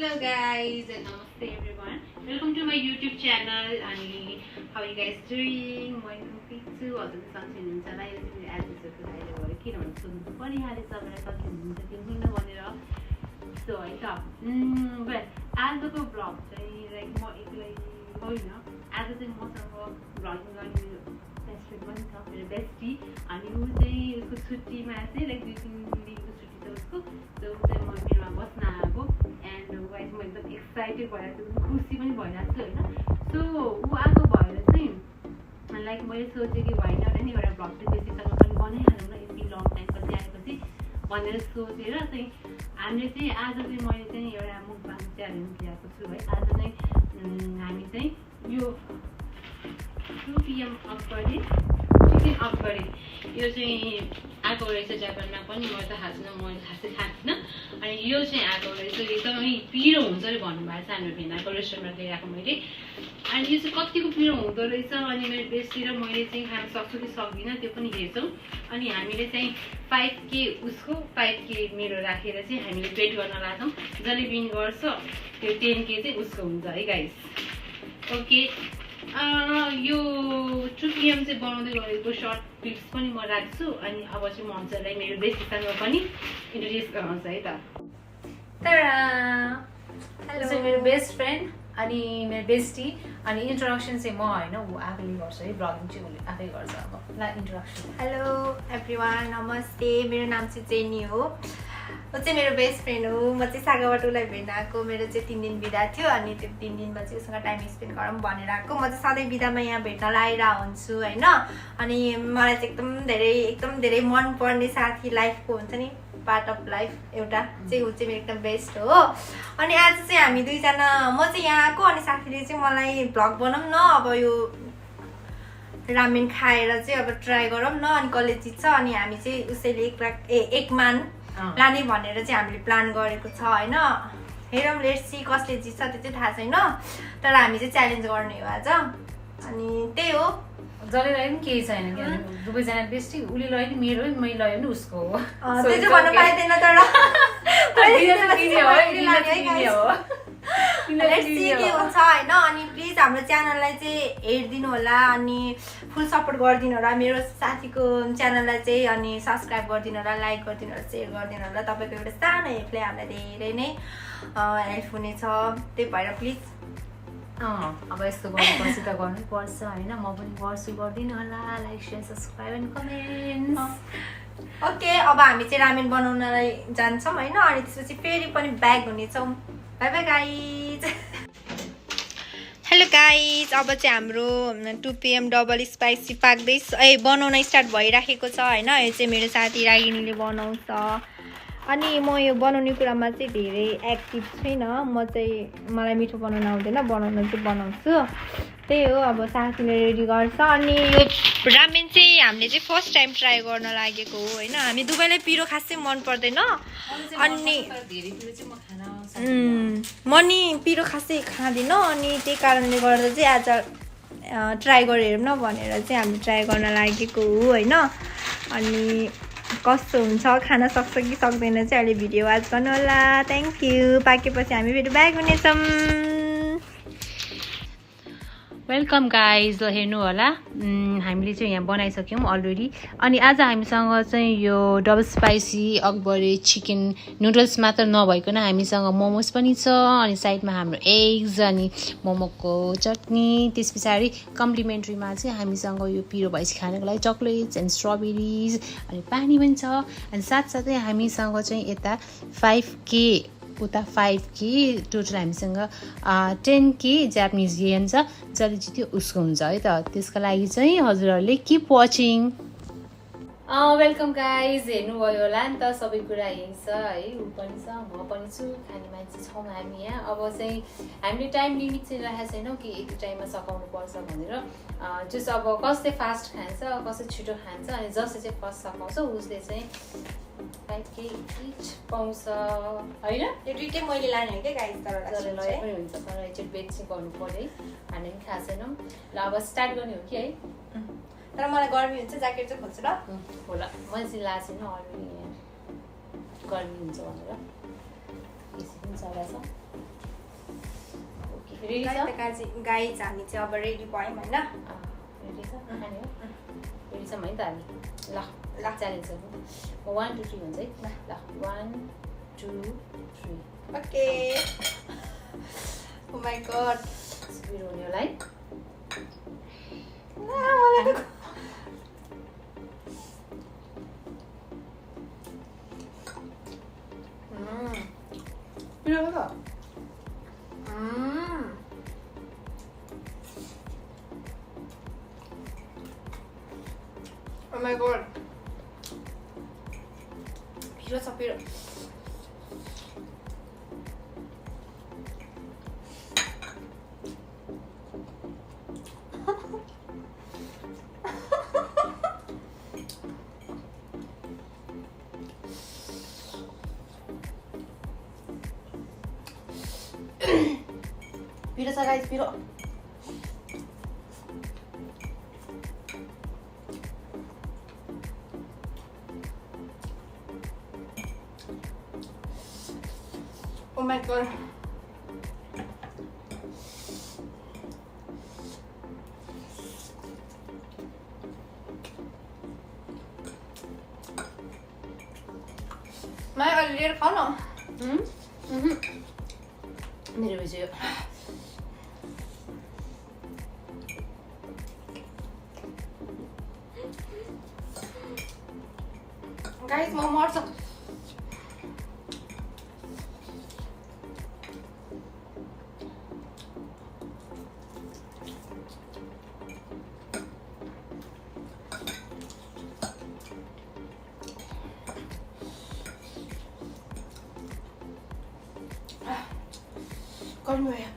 Hello guys and namaste everyone. Welcome to my YouTube channel. And how are you guys doing? My name is Pitsu. Also the function in July as is the I work in on so funny how this summer function in the one so I thought but as the vlog like more like as the most of vlogging on best friend one था मेरे bestie अनि उ चाहिँ उसको छुट्टीमा चाहिँ like 2-3 दिनको छुट्टी छ उसको so उ चाहिँ म मेरोमा बस्न आएको and guys म एकदम एक्साइटेड भइरहेको छु खुसी पनि भइरहेको छु हैन so उ आएको भएर चाहिँ लाइक मैले सोचे कि why not नि एउटा vlog चाहिँ बेसीसँग पनि बनाइहालौँ न यति लङ टाइम पछि आएपछि भनेर सोचेर चाहिँ हामीले चाहिँ आज चाहिँ मैले चाहिँ एउटा मुकबाङ च्यालेन्ज ल्याएको छु है आज चाहिँ हामी चाहिँ यो 2 PM अफ गरे चिकन अफ गरे यो चाहिँ आएको रहेछ जापानमा पनि म त खाँदिन म खासै खाँदिन अनि यो चाहिँ आएको रहेछ एकदमै पिरो हुन्छ रे भन्नुभएको छ हाम्रो भेनाको रेस्टुरेन्टमा ल्याएको मैले अनि यो चाहिँ कतिको पिरो हुँदो रहेछ अनि मेरो बेसी र मैले चाहिँ खान सक्छु कि सक्दिनँ त्यो पनि हेर्छौँ अनि हामीले चाहिँ 5K उसको 5K मेरो राखेर चाहिँ हामीले बेट गर्न लाग्छौँ जसले विन गर्छ त्यो 10K चाहिँ उसको हुन्छ है गाइस ओके यो 2 PM चाहिँ बनाउँदै गरेको सर्ट क्लिप्स पनि म राख्छु अनि अब चाहिँ म हजुरलाई मेरो बेस्टीसँग पनि इन्ट्रोड्युस गराउँछु है त हेलो चाहिँ मेरो बेस्ट फ्रेन्ड अनि मेरो बेस्टी अनि इन्ट्रोडक्सन चाहिँ म हैन उ आफैले गर्छ है ब्लगिङ चाहिँ उले आफै गर्छ अब ल इन्ट्रोडक्सन हेलो एभ्रीवान नमस्ते मेरो नाम चाहिँ जेनी हो ऊ चाहिँ मेरो बेस्ट फ्रेन्ड हो म चाहिँ सागाबाट उसलाई भेट्न आएको मेरो चाहिँ 3 दिन बिदा थियो अनि त्यो 3 दिनमा चाहिँ उसँग टाइम स्पेन्ड गरौँ भनेर आएको म चाहिँ सधैँ बिदामा यहाँ भेट्न आइरहेको हुन्छु हैन अनि मलाई चाहिँ एकदम धेरै मन पर्ने साथी लाइफको हुन्छ नि पार्ट अफ लाइफ एउटा चाहिँ ऊ चाहिँ मेरो एकदम बेस्ट हो अनि आज चाहिँ हामी दुईजना म चाहिँ यहाँ आएको अनि साथीले चाहिँ मलाई भ्लग बनाऊँ न अब यो रामेन खाएर चाहिँ अब ट्राई गरौँ न अनि कसले जित्छ अनि हामी चाहिँ उसैले एक मान लाने भनेर चाहिँ हामीले प्लान गरेको छ हैन हेरौँ लेट्स सी कसले जित्छ त्यो चाहिँ थाहा छैन तर हामी चाहिँ च्यालेन्ज गर्ने हो आज अनि त्यही हो जसले पनि केही छैन किनभने दुवैजना बेस्टी उले लयो नि मेरो मैले लयो नि उसको हो त्यो चाहिँ भन्न पाइँदैन तर लेट्स सी के हुन्छ हैन अनि प्लिज हाम्रो च्यानललाई चाहिँ हेरिदिनु होला अनि फुल सपोर्ट गरिदिनु होला मेरो साथीको च्यानललाई चाहिँ अनि सब्स्क्राइब गरिदिनु होला लाइक गरिदिनु होला सेयर गरिदिनु होला तपाईको एउटा सानो हेल्पले हामीलाई धेरै नै हेल्प हुनेछ त्यही भएर प्लिज अब यस्तो गर्नुपर्छ त गर्नै पर्छ हैन म पनि गर्छु गरिदिनु होला like share subscribe and comments okay अब हामी चाहिँ रामेन बनाउनलाई जान्छौँ हैन अनि त्यसपछि फेरि पनि ब्याक हुनेछौँ bye bye guys hello guys अब चाहिँ हाम्रो 2 PM डबल स्पाइसी पाक्दैछ बनाउन स्टार्ट भइराखेको छ हैन यो चाहिँ मेरो साथी रागिनीले बनाउँछ अनि म यो बनाउने कुरामा चाहिँ धेरै एक्टिभ छैन म चाहिँ मलाई मिठो बनाउन आउँदैन बनाउन चाहिँ बनाउँछु त्यही हो अब साथीले रेडी गर्छ अनि यो रामेन चाहिँ हामीले चाहिँ फर्स्ट टाइम ट्राई गर्न लागेको हो हैन हामी दुवैलाई पिरो खासै मन पर्दैन अनि म नि पिरो खासै खाँदिनँ अनि त्यही कारणले गर्दा चाहिँ आज ट्राई गरेर हेरौँ न भनेर चाहिँ हामी ट्राई गर्न लागेको हो हैन अनि कस्तो हुन्छ खान सक्छ कि सक्दैन चाहिँ अहिले भिडियो वाच गर्नु होला थ्याङ्क यू पाकेपछि हामी फेरि ब्याक हुनेछौँ वेलकम गाइज हेर्नु होला हामीले चाहिँ यहाँ बनाइसक्यौँ अलरेडी अनि आज हामीसँग चाहिँ यो double spicy Akbari chicken noodles मात्र नभइकन हामीसँग मोमोज पनि छ अनि साइडमा हाम्रो एग्स अनि मोमोको चटनी त्यस पछाडि कम्प्लिमेन्ट्रीमा चाहिँ हामीसँग यो पिरो भैँसी खानको लागि चक्लेट्स एन्ड स्ट्रबेरिज अनि पानी पनि छ अनि साथसाथै हामीसँग चाहिँ यता 5K उता 5K टोटल हामीसँग 10K जापानिज येन छ जसले जित्यो उसको हुन्छ है त त्यसको लागि चाहिँ हजुरहरूले किप वाचिङ वेलकम गाइज हेर्नुभयो होला नि त सबै कुरा यही छ है ऊ पनि छ म पनि छु खाने मान्छे छौँ हामी यहाँ अब चाहिँ हामीले टाइम लिमिट चाहिँ राखेको छैनौँ कि यति टाइममा सकाउनु पर्छ भनेर जस अब कसले फास्ट खान्छ कसले छिटो खान्छ अनि जसले चाहिँ फर्स्ट सकाउँछ उसले चाहिँ 5K इच पाउँछ होइन यो दुइटै मैले लाने हो क्या गाइस तर लय पनि हुन्छ तर एकचोटि बेट चाहिँ गर्नु पर्यो है हामी पनि खाएको छैनौँ ल अब स्टार्ट गर्ने हो कि है तर मलाई गर्मी हुन्छ ज्याकेट चाहिँ खोल्छु ल होला मैले चाहिँ लाएको छैन अलरेडी यहाँ गर्मी हुन्छ भनेर एसी पनि चलाएको छ रेडी छ गाइज हामी चाहिँ अब रेडी भयौँ होइन रेडी छ खाने हो रेडी छौँ है त हामी ल ल च्यालेन्ज गर्नु म 1 2 3 भन्छ है ल 1 2 3 okay oh my god speed हुने होला है पिरो हो त Oh my god. Piro छ piro. Piro छ guys, piro. Oh my god. मैं अलरेडी खाऊ न मेरो भिडियो गाइस म मर्छ गर्मी भयो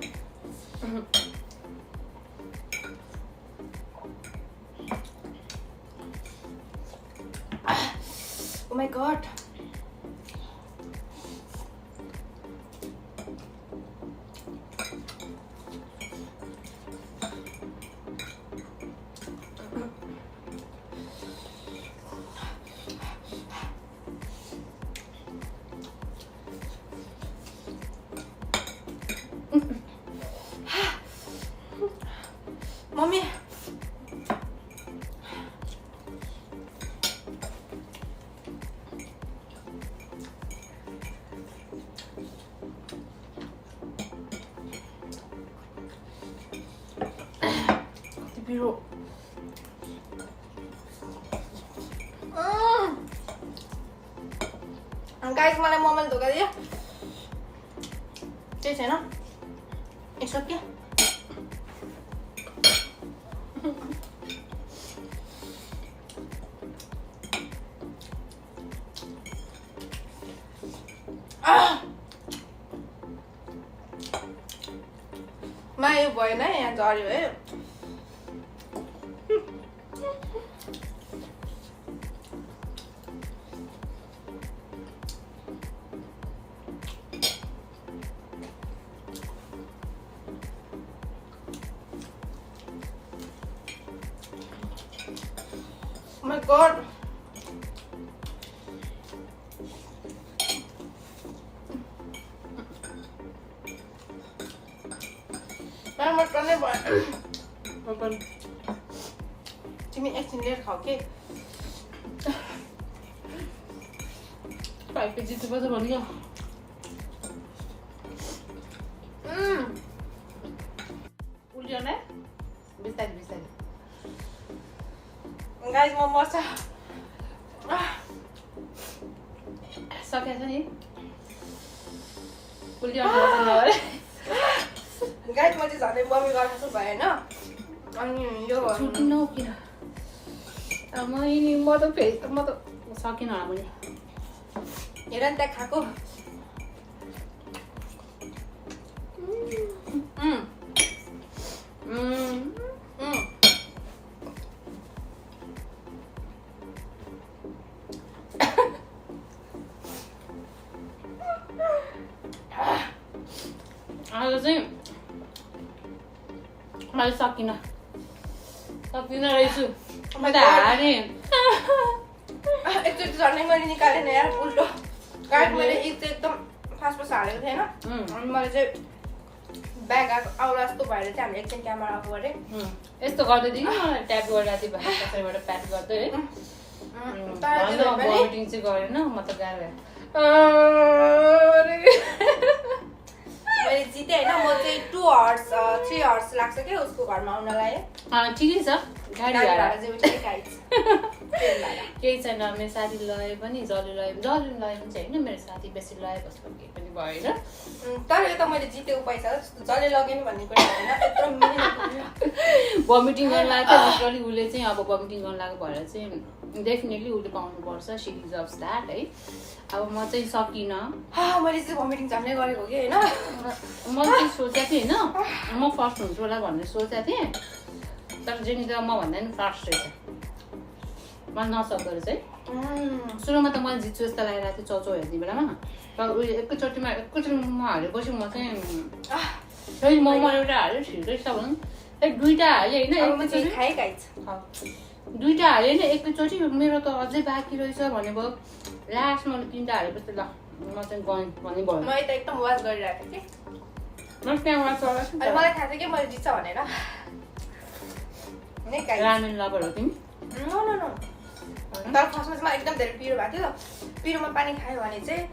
Oh my god. Mommy. Biro. Guys, मलाई मोमोले धोका दियो त्यही छैन एक सक्यो मा यो भएन है यहाँ झऱ्यो है Oh my god. मैं करने भयो तिमी एकछिन लेट खाऊ के 5 केजी त बजा भन्यो उल्ट्यो न बिस्तारै बिस्तारै गाइस म मर्छ सकेछ नि उल्ट्यो न गाइस म चाहिँ झन् बमी गर्न जस्तो भयो होइन अनि यो छुट्टिन किन म त सकिन होला मैले हेर नि त्यहाँ खाएको आज चाहिँ मैले सकिन रहेछु म त हारेँ एकचोटि झन्डै मैले निकालेन यार उल्टो गाइस मैले एक चाहिँ एकदम फास्ट फास्ट हालेको थिएँ होइन अनि मैले चाहिँ ब्याग आउला जस्तो भएर चाहिँ हामीले एकछिन क्यामेरा अफ गरे यस्तो गर्दै दिनु मलाई ट्याप गरेर थियो भने कसैबाट प्याक गर्दै है भमिटिङ चाहिँ गरेन म त गाह्रो मैले जितेँ होइन म चाहिँ 2 आवर्स 3 आवर्स लाग्छ क्या उसको घरमा आउनलाई ठिकै छ गाडी भाडा केही छैन मेरो साथी लए पनि जसले लए पनि चाहिँ होइन मेरो साथी बेसी लए कस्तो केही पनि भएन तर यो त मैले जितेको पैसा जसले लगेन भन्ने कुरा होइन यत्रो भमिटिङ गर्न लाग्यो लिटरली उसले चाहिँ अब भमिटिङ गर्न लागेको भएर चाहिँ डेफिनेटली उसले पाउनुपर्छ सी डिजर्भ्स द्याट है अब म चाहिँ सकिनँ मैले चाहिँ भमिटिङ झन्डै गरेको कि होइन म चाहिँ सोचेको थिएँ होइन म फर्स्ट हुन्छु होला भनेर सोचेको थिएँ तर जेनी त मभन्दा पनि फास्ट रहेछ मलाई नसक्दो रहेछ है सुरुमा त मैले जित्छु जस्तो लागिरहेको थियो चौचौ हेर्ने बेलामा तर उयो एकैचोटिमा म हालेपछि म चाहिँ फेरि म एउटा हाल्यो ठिकै छ भनौँ दुईवटा हालेँ होइन दुईवटा हालेँ होइन एकैचोटि मेरो त अझै बाँकी रहेछ भने भयो लास्ट मैले 3टा हालेपछि ल म चाहिँ गएँ भन्ने भयो मैले त एकदम वाच गरिरहेको थिएँ मैले त्यहाँबाट चलाएको मलाई थाहा थियो कि मैले जित्छ भनेर रामेन लभर हो तिमी नो तर फर्स्टमा चाहिँ एकदम धेरै पिरो भएको थियो पिरोमा पानी खायो भने चाहिँ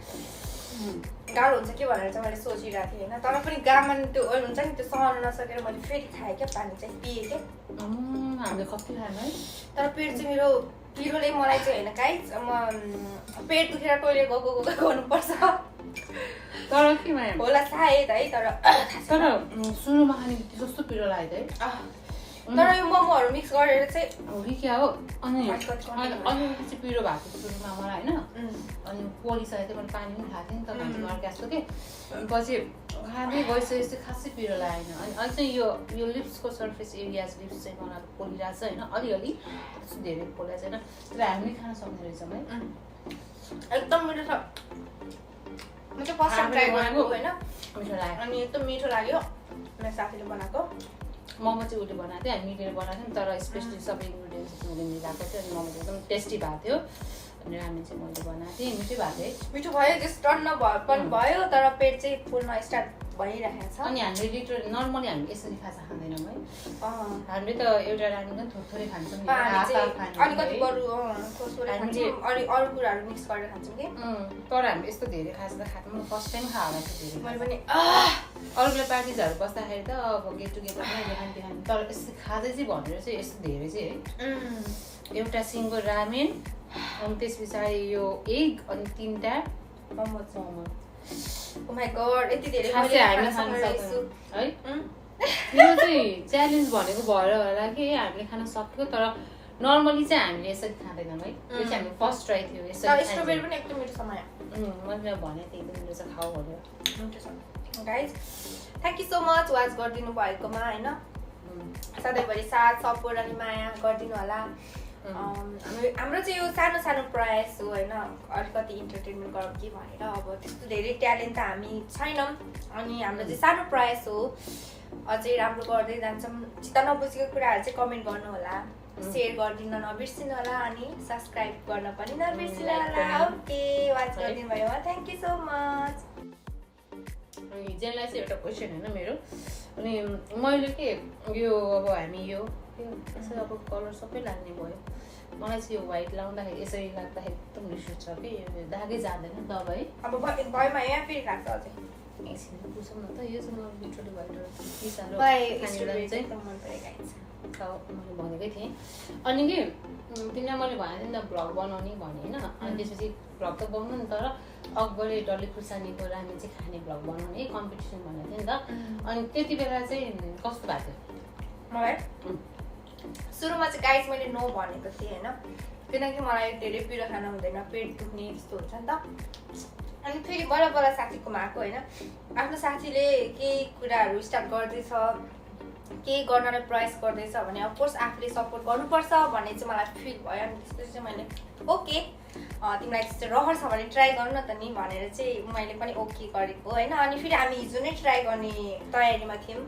गाह्रो हुन्छ कि भनेर चाहिँ मैले सोचिरहेको थिएँ होइन तर पनि गामा त्यो ओइल हुन्छ नि त्यो सहन नसकेर मैले फेरि खाएँ क्या पानी चाहिँ पिएँ क्या हामीले कति खाएन है तर पेट चाहिँ मेरो पिरोले मलाई चाहिँ होइन गाइस म पेट दुखेर टोइलेट गएको गर्नुपर्छ तर के होला सायद है तर सुरुमा खाने जस्तो पिरो लाग्यो है तर यो मोमोहरू मिक्स गरेर चाहिँ हो कि क्या हो अनि अलिकति चाहिँ पिरो भएको सुरुमा मलाई होइन अनि पोलिसकेको थियो मैले पानी पनि खाएको थिएँ नि त भान्जीमा अर्को जस्तो कि पछि खाँदै गइसकेपछि खासै पिरो लागेन अनि अहिले चाहिँ यो लिप्सको सर्फेस एरिया लिप्स चाहिँ मलाई पोलिरहेको छ होइन अलिअलि त्यस्तो धेरै पोलेको छैन तर हामी खान सक्ने रहेछौँ है एकदम मिठो छ म चाहिँ फर्स्ट टाइम ट्राई गरेको होइन मिठो लाग्यो अनि एकदम मिठो लाग्यो मेरो साथीले बनाएको मोमो चाहिँ उसले बनाएको थियो हामी मिलेर बनाएको थियौँ तर स्पेसली सबै इन्ग्रिडियन्ट्स उसले मिलाएको थियो अनि मोमो चाहिँ एकदम टेस्टी भएको थियो अनि रामेन चाहिँ मैले बनाएको थिएँ मिठै भएको थियो मिठो भयो जस टन्न पनि भयो तर पेट चाहिँ फुल्न स्टार्ट भइरहेको छ अनि हामीले लिटरली नर्मली हामी यसरी खाजा खाँदैनौँ है हामीले त एउटा रामेन पनि थोरै खान्छौँ अलिकति बरु अरू कुराहरू मिक्स गरेर खान्छौँ कि तर हामी यस्तो धेरै खाजा त खाँदैनौँ फर्स्ट टाइम खाएको थियो मैले पनि अरू बेला पार्टिजहरू बस्दाखेरि त अब गेट टुगेदरमा खान्थ्यो तर यस्तो खाँदै चाहिँ भनेर चाहिँ यस्तो धेरै चाहिँ है एउटा सिङ्गो रामेन अनि त्यस पछाडि यो एग अनि 3टा मोमो ओ माय गॉड यति धेरै मैले हामी खान सक्छौँ है यो चाहिँ च्यालेन्ज भनेको भएर होला कि हामीले खान सकेको तर नर्मली चाहिँ हामीले यसरी खाँदैनौँ है यो चाहिँ हाम्रो फर्स्ट ट्राई थियो यसरी स्ट्रबेरी पनि एकदम मिठो समय मैले भने थिएँ एकदम मिठो छ खाऊ भनेर मिठो छ guys thank you so much watch गरिदिनु भएकोमा होइन सधैँभरि साथ सपोर्ट अनि माया गरिदिनु होला हाम्रो चाहिँ यो सानो सानो प्रयास हो होइन अलिकति इन्टरटेनमेन्ट गरौँ कि भनेर अब त्यस्तो धेरै ट्यालेन्ट त हामी छैनौँ अनि हाम्रो चाहिँ सानो प्रयास हो अझै राम्रो गर्दै जान्छौँ चित्त नबुझेको कुराहरू चाहिँ कमेन्ट गर्नु होला सेयर गरिदिन नबिर्सिनु होला अनि सब्सक्राइब गर्न पनि नबिर्सिनु होला ओके वाच गरिदिनु भयो थ्याङ्क यू सो मच अनि जेनलाई चाहिँ एउटा क्वेसन होइन मेरो अनि मैले के यो अब हामी यो यसरी अब कलर सबै लाग्ने भयो मलाई चाहिँ यो व्हाइट लाउँदाखेरि यसरी लाग्दाखेरि एकदम रिस उठ्छ कि दागै जाँदैन दबाई अब भएमा यहाँ फेरि लाग्छ अझै एकछिन बुझौँ न त यो चाहिँ मलाई लिटरली व्हाइट मैले भनेकै थिएँ अनि कि तिमीलाई मैले भनेको थिएँ नि त भ्लग बनाउने भने होइन अनि त्यसपछि भ्लग त बनाउनु नि तर अकबरले डल्ले खुर्सानीको रामेन चाहिँ खाने भ्लग बनाउने कम्पिटिसन भनेको थियो नि त अनि त्यति बेला चाहिँ कस्तो भएको थियो मलाई सुरुमा चाहिँ गाइस मैले नो भनेको थिएँ होइन किनकि मलाई धेरै पिरो खान हुँदैन पेट दुख्ने त्यस्तो हुन्छ नि त अनि फेरि बल्ल बल्ल साथीकोमा आएको होइन आफ्नो साथीले केही कुराहरू स्टार्ट गर्दैछ केही गर्नलाई प्रयास गर्दैछ भने अफकोर्स आफूले सपोर्ट गर्नुपर्छ भन्ने चाहिँ मलाई फिल भयो अनि त्यसपछि चाहिँ मैले ओके तिमीलाई त्यस्तो रहर छ भने ट्राई गर्नु न त नि भनेर चाहिँ मैले पनि ओके गरेको होइन अनि फेरि हामी हिजो नै ट्राई गर्ने तयारीमा थियौँ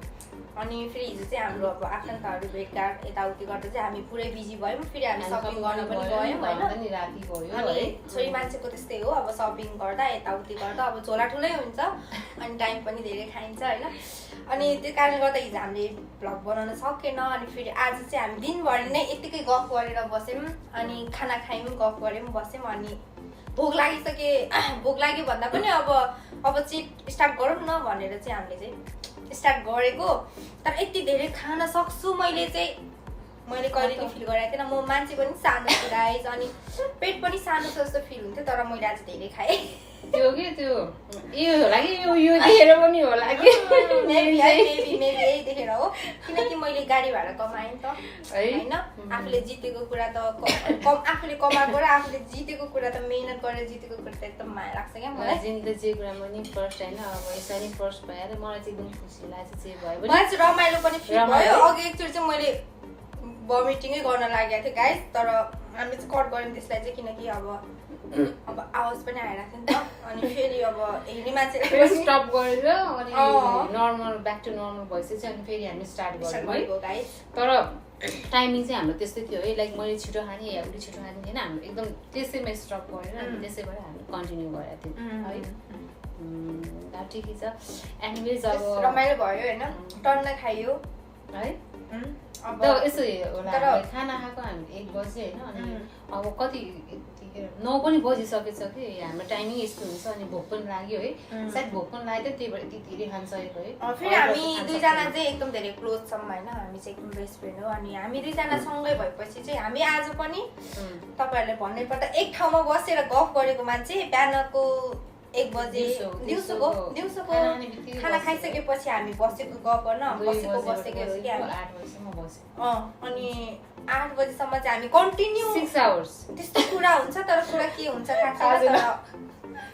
अनि फेरि हिजो चाहिँ हाम्रो अब आफन्तहरू भेटघाट यताउति गर्दा चाहिँ हामी पुरै बिजी भयौँ फेरि हामी सपिङ गर्न पनि गयौँ होइन अनि छोरी मान्छेको त्यस्तै हो अब सपिङ गर्दा यताउति गर्दा अब झोला ठुलै हुन्छ अनि टाइम पनि धेरै खाइन्छ होइन अनि त्यो कारणले गर्दा हिजो हामीले भ्लग बनाउन सकेन अनि फेरि आज चाहिँ हामी दिनभरि नै यत्तिकै गफ गरेर बस्यौँ अनि खाना खायौँ गफ गऱ्यौँ बस्यौँ अनि भोक लाग्यो भन्दा पनि अब चाहिँ स्टार्ट गरौँ न भनेर चाहिँ हामीले चाहिँ स्टार्ट गरेको तर यति धेरै खान सक्छु मैले कहिले नि फिल गरेको थिएन म मान्छे पनि सानो छु गाइस अनि पेट पनि सानो छ जस्तो फिल हुन्थ्यो तर मैले आज धेरै खाएँ त्यो यो होला कि यो देखेर पनि होला कि मेबी यही देखेर हो किनकि मैले गाडी भाडा कमाएँ नि त होइन आफूले जितेको कुरा त आफूले कमाएको र आफूले जितेको कुरा त मेहनत गरेर जितेको कुरा त एकदम माया लाग्छ क्या मलाई जिन्दगी जे कुरामा नि फर्स्ट होइन अब यसरी फर्स्ट भएर मलाई चाहिँ एकदम खुसी लाग्छ जे भयो मलाई चाहिँ रमाइलो पनि फिल भयो अघि एकचोटि चाहिँ मैले भमिटिङै गर्न लागेको थियो गाइस तर हामीले चाहिँ कट गऱ्यौँ त्यसलाई चाहिँ किनकि अब आवाज पनि आइरहेको थियो नि त अनि फेरि अब हेर्ने मान्छेले स्टप गरेर अनि नर्मल ब्याक टु नर्मल भइसकेपछि अनि फेरि हामी स्टार्ट गर्यौँ गाइस तर टाइमिङ चाहिँ हाम्रो त्यस्तै थियो है लाइक मैले छिटो खाने या उसले छिटो खाने थिएन हाम्रो एकदम त्यसैमा स्टप गरेर अनि त्यसैबाट हामी कन्टिन्यू गरेको थियौँ है ठिकै छ एनिवेज अब रमाइलो भयो होइन टन्न खाइयो है यसो होला खाना खाएको हामी 1 बजे होइन अनि अब कति 9 पनि बजिसकेछ कि हाम्रो टाइमिङ यस्तो हुन्छ अनि भोक पनि लाग्यो है सायद भोक पनि लाग्यो त्यही भएर यति धेरै खान सकेको है फेरि हामी दुईजना चाहिँ एकदम धेरै क्लोज छौँ होइन हामी चाहिँ एकदम बेस्ट फ्रेन्ड हो अनि हामी दुईजना सँगै भएपछि चाहिँ हामी आज पनि तपाईँहरूले भन्नै पर्दा एक ठाउँमा बसेर गफ गरेको मान्छे बिहानको 1 बजे दिउँसोको खाना खाइसकेपछि हामी बसेको गफ गर्न बसेको हो कि हामी 8 बजीसम्म बस्यो अनि 8 बजीसम्म चाहिँ हामी कन्टिन्यू 6 आवर्स त्यस्तो कुरा हुन्छ तर कुरा के हुन्छ थाहा छैन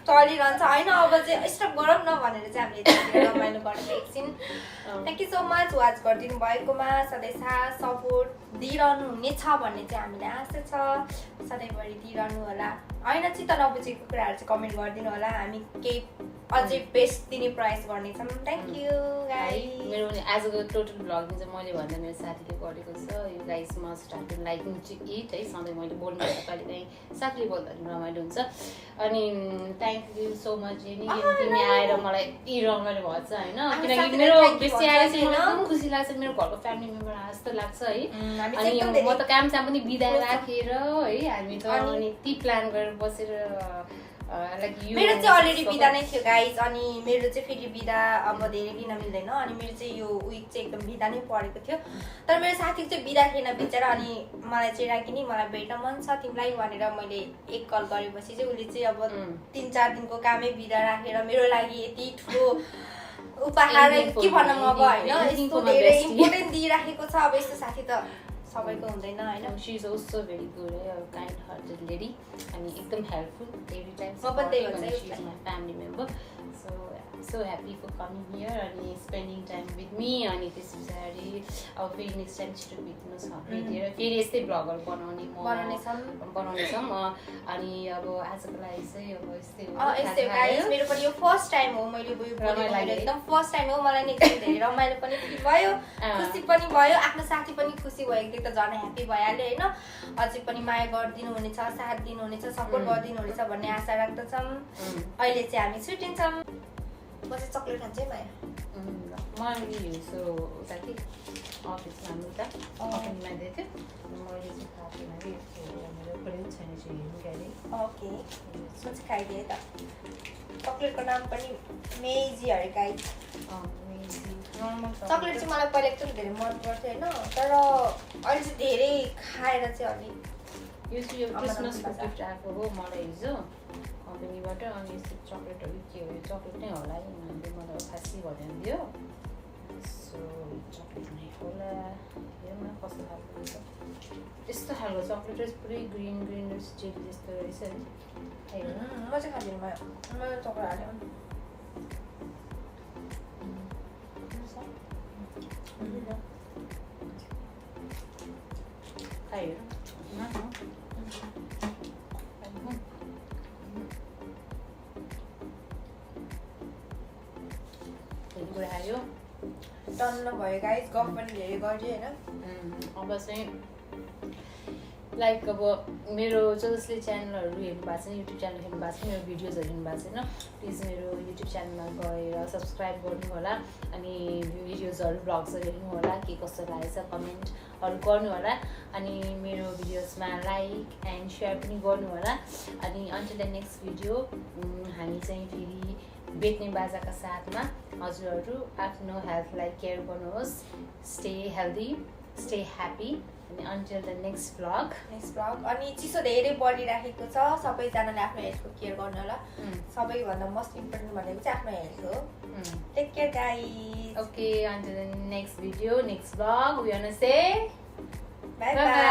तर चलिरहन्छ होइन अब चाहिँ स्टप गरौँ न भनेर चाहिँ हामीले रमाइलो गरेको एकछिन thank you so much watch गरिदिनु भएकोमा सधैँ साथ सपोर्ट दिइरहनु हुनेछ भन्ने चाहिँ हामीलाई आशा छ सधैँभरि दिइरहनु होला होइन चित्त नबुझेको कुराहरू चाहिँ कमेन्ट गरिदिनु होला हामी केही अझै बेस्ट दिने प्रयास गर्नेछौँ थ्याङ्क यू गाइस मेरो आजको टोटल भ्लगिङ चाहिँ मैले भन्दा मेरो साथीले गरेको छ you guys must have been liking to it है सधैँ मैले बोल्नु कहिले काहीँ साथीले बोल्दा पनि रमाइलो हुन्छ अनि थ्याङ्क यू सो मच तिमी आएर मलाई यति रमाइलो भएछ होइन किनकि मेरो बेसी आएर चाहिँ मलाई एकदम खुसी लाग्छ मेरो घरको फ्यामिली मेम्बर आए जस्तो लाग्छ है अनि म त काम पनि बिदा राखेर है हामी त अनि यति प्लान गरेर बसेर मेरो चाहिँ अलरेडी बिदा नै थियो गाइज अनि मेरो चाहिँ फेरि बिदा अब धेरै दिन मिल्दैन अनि मेरो चाहिँ यो विक चाहिँ एकदम बिदा नै परेको थियो तर मेरो साथीको चाहिँ बिदा थिएन बिचरा अनि मलाई चाहिँ राखिनी मलाई भेट्न मन छ तिमीलाई भनेर मैले एक कल गरेपछि चाहिँ उसले चाहिँ अब 3-4 दिनको कामै बिदा राखेर मेरो लागि यति ठुलो उपहार के भनौँ अब होइन यस्तो धेरै इम्पोर्टेन्ट दिइराखेको छ अब यस्तो साथी त सबैको हुँदैन हैन she is also very good है काइन्ड हार्टेड लेडी अनि एकदम हेल्पफुल एभ्री टाइम म पनि त्यही भन्छु she is my family member so happy for coming here and spending time with me अनि त्यस पछाडि अब फेरि नेक्स्ट टाइम छिटो भेट्नुहोस् भेटेर फेरि यस्तै भ्लगहरू बनाउनेछौँ अनि अब आजको लागि चाहिँ अब यस्तै हो गाइस मेरो पनि यो फर्स्ट टाइम हो मैले एकदम फर्स्ट टाइम हो मलाई नि एकदम धेरै रमाइलो पनि फिल भयो खुसी पनि भयो आफ्नो साथी पनि खुसी भएको त झन् ह्याप्पी भइहाल्यो होइन अझै पनि माया गरिदिनु हुनेछ साथ दिनुहुनेछ सपोर्ट गरिदिनु हुनेछ भन्ने आशा राख्दछौँ अहिले चाहिँ हामी छुट्टिन्छौँ म चाहिँ चक्लेट खान्छु है माया मैले हिजो उता कि अफिसमा हामी उता कम्पनीमा दिएको थियो मैले चाहिँ खाएको मेरो पनि छैन चाहिँ हेर्नु गाडी ओके म चाहिँ खाइदिएँ त चक्लेटको नाम पनि मेजी अरे गाइस चक्लेट चाहिँ मलाई पहिला एकदम धेरै मन पर्थ्यो होइन तर अहिले चाहिँ धेरै खाएर चाहिँ अलिक यो चाहिँ क्रिसमसको गिफ्ट आएको हो मलाई हिजो कम्पनीबाट अनि यस्तो चक्लेटहरू के हो यो चक्लेट नै होला है उनीहरूले मलाई खासी भनेर दियो सो चक्लेट नै होला हेरौँ न कस्तो खालको हुन्छ यस्तो खालको चक्लेट पुरै ग्रिन ग्रिन जेली जस्तो रहेछ है म चाहिँ खाँदिनँ म चक्लेट हाल्यो खायो कुरा आयो टन्न भयो गाइस गफ पनि धेरै गर्यो हैन अब चाहिँ लाइक अब मेरो जसले च्यानलहरू हेर्नु भएको छैन युट्युब च्यानल हेर्नु भएको छ मेरो भिडियोजहरू हेर्नु भएको छैन प्लिज मेरो युट्युब च्यानलमा गएर सब्सक्राइब गर्नु होला अनि भिडियोजहरू भ्लग्सहरू हेर्नु होला के कस्तो लागेछ कमेन्टहरू गर्नु होला अनि मेरो भिडियोजमा लाइक एन्ड सेयर पनि गर्नु होला अनि अन्टिल द नेक्स्ट भिडियो हामी चाहिँ फेरि बेच्ने बाजाका साथमा हजुरहरू आफ्नो हेल्थलाई केयर गर्नुहोस् स्टे हेल्दी स्टे ह्याप्पी अनि अन्टिल द नेक्स्ट भ्लग अनि चिसो धेरै बढिराखेको छ सबैजनाले आफ्नो हेल्थको केयर गर्नु होला सबैभन्दा मोस्ट इम्पोर्टेन्ट भनेको चाहिँ आफ्नो हेल्थ हो take care guys okay until the next video next vlog we want to say bye by